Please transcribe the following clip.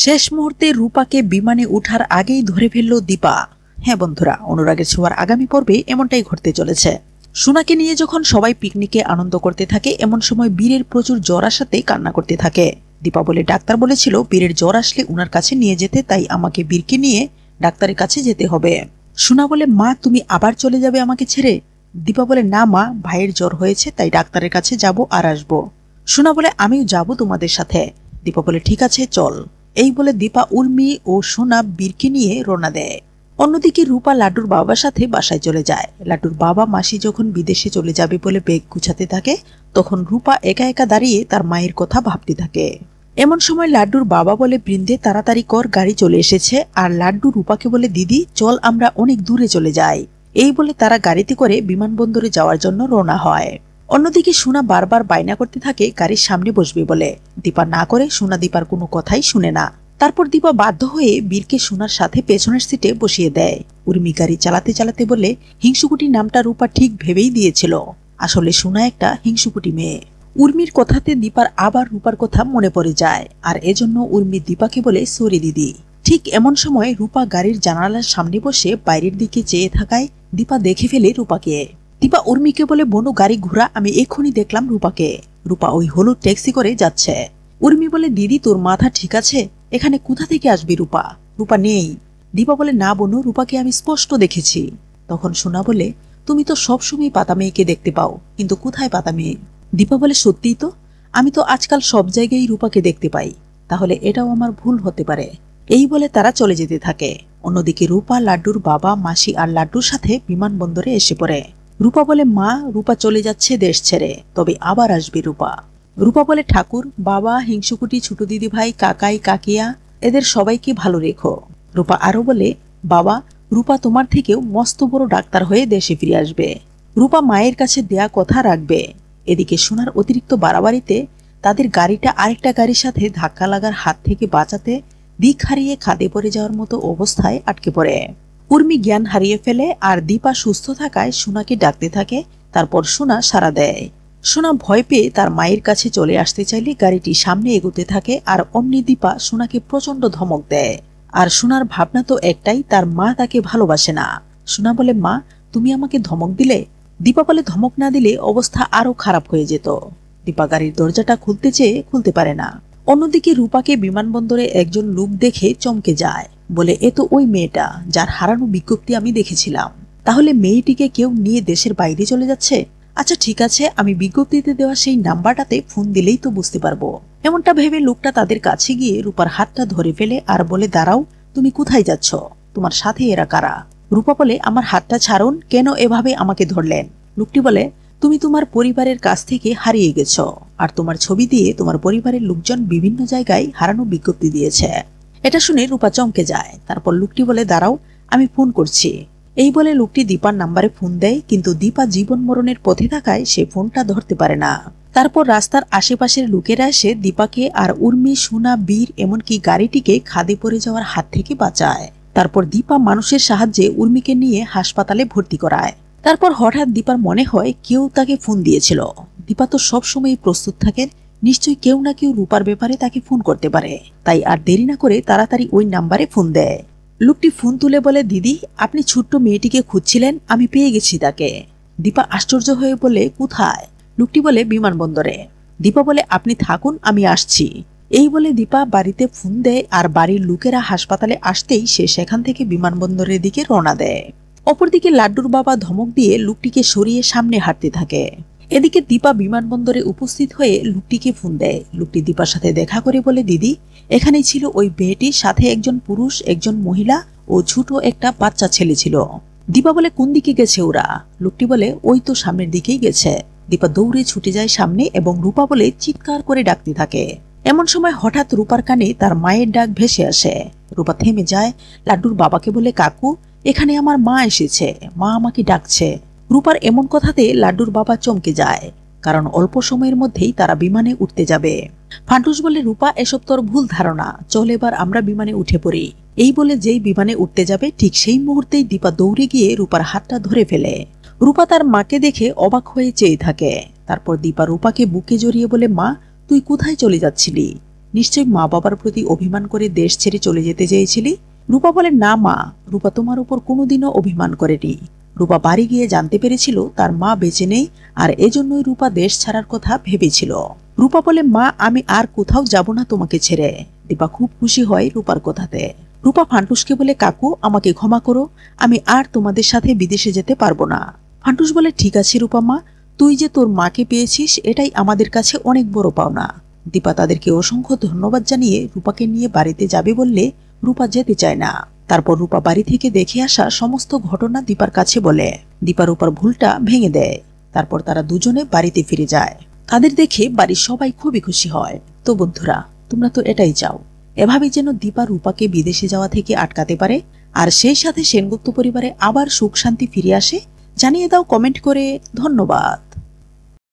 শেষ মুহূর্তে রূপাকে বিমানে ওঠার আগেই ধরে ফেলল দীপা। হ্যাঁ বন্ধুরা, অনুরাগের ছোঁয়ার আগামী পর্বে এমনটাই ঘটতে চলেছে। সোনাকে নিয়ে যখন সবাই পিকনিকে আনন্দ করতে থাকে, এমন সময় বীরের প্রচুর জ্বর আসাতে কান্না করতে থাকে। দীপা বলে ডাক্তার বলেছিল বীরের জ্বর আসলে উনার কাছে নিয়ে যেতে, তাই আমাকে বীরকে নিয়ে ডাক্তারের কাছে যেতে হবে। সোনা বলে মা তুমি আবার চলে যাবে আমাকে ছেড়ে? দীপা বলে না মা, ভাইয়ের জ্বর হয়েছে তাই ডাক্তারের কাছে যাব আর আসবো। সোনা বলে আমিও যাব তোমাদের সাথে। দীপা বলে ঠিক আছে চল। এই বলে দীপা, উর্মি ও সোনা বীরকে নিয়ে রওনা দেয়। অন্যদিকে রূপা লাড্ডুর বাবার সাথে বাসায় চলে যায়। লাড্ডুর বাবা মাসি যখন বিদেশে চলে যাবে বলে ব্যাগ গুছাতে থাকে, তখন রূপা একা একা দাঁড়িয়ে তার মায়ের কথা ভাবতে থাকে। এমন সময় লাড্ডুর বাবা বলে বৃন্দে তাড়াতাড়ি কর, গাড়ি চলে এসেছে। আর লাড্ডু রূপাকে বলে দিদি চল আমরা অনেক দূরে চলে যাই। এই বলে তারা গাড়িতে করে বিমানবন্দরে যাওয়ার জন্য রওনা হয়। অন্যদিকে সোনা বারবার বায়না করতে থাকে গাড়ির সামনে বসবে বলে। দীপা না করে, সোনা দীপার কোনো কথাই শুনে না। তারপর দীপা বাধ্য হয়ে বীরকে সোনার সাথে পেছনের সিটে বসিয়ে দেয়। উর্মি গাড়ি চালাতে চালাতে বলে হিংসুকুটি নামটা রূপা ঠিক ভেবেই দিয়েছিল। আসলে সোনা একটা হিংসুকুটি মেয়ে। উর্মির কথাতে দীপার আবার রূপার কথা মনে পড়ে যায়, আর এজন্য উর্মি দীপাকে বলে সরি দিদি। ঠিক এমন সময় রূপা গাড়ির জানালার সামনে বসে বাইরের দিকে চেয়ে থাকায় দীপা দেখে ফেলে রূপাকে। দীপা উর্মিকে বলে বনু গাড়ি ঘোরা, আমি এক্ষুনি দেখলাম রূপাকে। রূপা ওই হলুদ ট্যাক্সি করে যাচ্ছে। উর্মি বলে দিদি তোর মাথা ঠিক আছে? এখানে কোথা থেকে আসবি রূপা? রূপা নেই। দীপা বলে না বনু, রূপাকে আমি স্পষ্ট দেখেছি। তখন সোনা বলে তুমি তো সবসময় পাতা মেয়েকে দেখতে পাও, কিন্তু কোথায় পাতা মেয়ে? দীপা বলে সত্যিই তো, আমি তো আজকাল সব জায়গায় রূপাকে দেখতে পাই, তাহলে এটাও আমার ভুল হতে পারে। এই বলে তারা চলে যেতে থাকে। অন্যদিকে রূপা লাড্ডুর বাবা মাসি আর লাড্ডুর সাথে বিমানবন্দরে এসে পড়ে। রূপা বলে মা, রূপা চলে যাচ্ছে দেশ ছেড়ে, তবে আবার আসবে রূপা। রূপা বলে ঠাকুর, বাবা, হিংসুকুটি, ছোট দিদি ভাই, কাকাই কাকিয়া, এদের সবাইকে ভালো রেখো। রূপা আরো বলে বাবা, রূপা তোমার থেকেও মস্ত বড় ডাক্তার হয়ে দেশে ফিরে আসবে। রূপা মায়ের কাছে দেয়া কথা রাখবে। এদিকে সোনার অতিরিক্ত বাড়াবাড়িতে তাদের গাড়িটা আরেকটা গাড়ির সাথে ধাক্কা লাগার হাত থেকে বাঁচাতে দিক হারিয়ে খাদে পড়ে যাওয়ার মতো অবস্থায় আটকে পড়ে। উর্মি জ্ঞান হারিয়ে ফেলে, আর দীপা সুস্থ থাকায় সোনাকে ডাকতে থাকে। তারপর সোনা সাড়া দেয়। সোনা ভয় পেয়ে তার মায়ের কাছে চলে আসতে চাইলে গাড়িটি সামনে এগোতে থাকে, আর অমনি দীপা সোনাকে প্রচন্ড ধমক দেয়। আর সোনার ভাবনা তো একটাই, তার মা তাকে ভালোবাসে না। সোনা বলে মা, তুমি আমাকে ধমক দিলে। দীপা বলে ধমক না দিলে অবস্থা আরো খারাপ হয়ে যেত। দীপা গাড়ির দরজাটা খুলতে চেয়ে খুলতে পারে না। অন্যদিকে রূপাকে বিমানবন্দরে একজন লোক দেখে চমকে যায়, বলে এ তো ওই মেয়েটা যার হারানো বিজ্ঞপ্তি আমি দেখেছিলাম। তাহলে মেয়েটিকে কেউ নিয়ে দেশের বাইরে চলে যাচ্ছে। আচ্ছা ঠিক আছে, আমি বিজ্ঞপ্তিতে দেওয়া সেই নাম্বারটাতে ফোন দিলেই তো বুঝতে পারবো। এমনটা ভেবে লোকটা তাদের কাছে গিয়ে রূপার হাতটা ধরে ফেলে আর বলে দাঁড়াও, তুমি কোথায় যাচ্ছ? তোমার সাথে এরা কারা? রূপা বলে আমার হাতটা ছাড়ুন, কেন এভাবে আমাকে ধরলেন? লোকটি বলে তুমি তোমার পরিবারের কাছ থেকে হারিয়ে গেছ, আর তোমার ছবি দিয়ে তোমার পরিবারের লোকজন বিভিন্ন জায়গায় হারানো বিজ্ঞপ্তি দিয়েছে। এটা শুনে রূপা চমকে যায়। তারপর লোকটি বলে দাঁড়াও, আমি ফোন করছি। এই বলে লোকটি দীপার নাম্বারে ফোন দেয়, কিন্তু দীপা জীবন মরণের পথে থাকায় সে ফোনটা ধরতে পারে না। তারপর রাস্তার আশেপাশের লোকেরা এসে দীপাকে আর উর্মি, সোনা, বীর এমনকি গাড়িটিকে খাদে পড়ে যাওয়ার হাত থেকে বাঁচায়। তারপর দীপা মানুষের সাহায্যে উর্মিকে নিয়ে হাসপাতালে ভর্তি করায়। তারপর হঠাৎ দীপার মনে হয় কেউ তাকে ফোন দিয়েছিল। দীপা তো সবসময় প্রস্তুত থাকেন, নিশ্চয়ই কেউ না কেউ রূপার ব্যাপারে তাকে ফোন করতে পারে। তাই আর দেরি না করে তাড়াতাড়ি ওই নাম্বারে ফোন দেয়। লোকটি ফোন তুলে বলে দিদি, আপনি ছোট্ট মেয়েটিকে খুঁজছিলেন, আমি পেয়ে গেছি তাকে। দীপা আশ্চর্য হয়ে বলে কোথায়? লোকটি বলে বিমানবন্দরে। দীপা বলে আপনি থাকুন, আমি আসছি। এই বলে দীপা বাড়িতে ফোন দেয়, আর বাড়ির লোকেরা হাসপাতালে আসতেই সে সেখান থেকে বিমানবন্দরের দিকে রওনা দেয়। অপরদিকে লাড্ডুর বাবা ধমক দিয়ে লোকটিকে সরিয়ে সামনে হাঁটতে থাকে। এদিকে দীপা বিমানবন্দরে উপস্থিত হয়ে লোকটিকে ফোন দেয়। লোকটি দীপার সাথে দেখা করে বলে দিদি, এখানেই ছিল ওই মেয়েটির সাথে একজন পুরুষ, একজন মহিলা ও ছোট একটা বাচ্চা ছেলে ছিল। দীপা বলে কোন দিকে গেছে ওরা? লোকটি বলে ওই তো সামনের দিকেই গেছে। দীপা দৌড়ে ছুটে যায় সামনে এবং রূপা বলে চিৎকার করে ডাকতে থাকে। এমন সময় হঠাৎ রূপার কানে তার মায়ের ডাক ভেসে আসে। রূপা থেমে যায়। লাড্ডুর বাবাকে বলে কাকু, এখানে আমার মা এসেছে, মা আমাকে ডাকছে। রূপার এমন কথাতে লাড্ডুর বাবা চমকে যায়, কারণ অল্প সময়ের মধ্যেই তারা বিমানে উঠতে যাবে। ফান্টুস বলে রূপা, এসব তোর ভুল ধারণা, চল এবার আমরা বিমানে উঠে পড়ি। এই বলে যেই বিমানে উঠতে যাবে ঠিক সেই মুহূর্তেই দীপা দৌড়ে গিয়ে রূপার হাতটা ধরে ফেলে। রূপা তার মাকে দেখে অবাক হয়ে চেয়ে থাকে। তারপর দীপা রূপাকে বুকে জড়িয়ে বলে মা, তুই কোথায় চলে যাচ্ছিলি? নিশ্চয়ই মা বাবার প্রতি অভিমান করে দেশ ছেড়ে চলে যেতে চেয়েছিলি? রূপা বলে, না মা, রূপা তোমার উপর কোনোদিনও অভিমান করেনি। রূপা বাড়ি গিয়ে জানতে পেরেছিল তার মা বেঁচে নেই, আর এজন্যই রূপা দেশ ছাড়ার কথা ভেবেছিল। রূপা বলে, মা আমি আর কোথাও যাব না তোমাকে ছেড়ে। দীপা খুব খুশি হয় রূপার কথাতে। রূপা ফান্টুসকে বলে, কাকু আমাকে ক্ষমা করো, আমি আর তোমাদের সাথে বিদেশে যেতে পারবো না। ফান্টুস বলে, ঠিক আছে রূপা মা, তুই যে তোর মাকে পেয়েছিস এটাই আমাদের কাছে অনেক বড় পাওনা। দীপা তাদেরকে অসংখ্য ধন্যবাদ জানিয়ে রূপাকে নিয়ে বাড়িতে যাবে বললে রূপা যেতে চায় না। তারপর রূপা বাড়ি থেকে দেখে আসা সমস্ত ঘটনা দীপার কাছে বলে। দীপা রূপার ভুলটা ভেঙে দেয়। তারপর তারা দুজনে বাড়িতে ফিরে যায়। তাদের দেখে বাড়ির সবাই খুবই খুশি হয়। তো বন্ধুরা, তোমরা তো এটাই চাও, এভাবেই যেন দীপা রূপাকে বিদেশে যাওয়া থেকে আটকাতে পারে, আর সেই সাথে সেনগুপ্ত পরিবারে আবার সুখ শান্তি ফিরে আসে। জানিয়ে দাও কমেন্ট করে। ধন্যবাদ।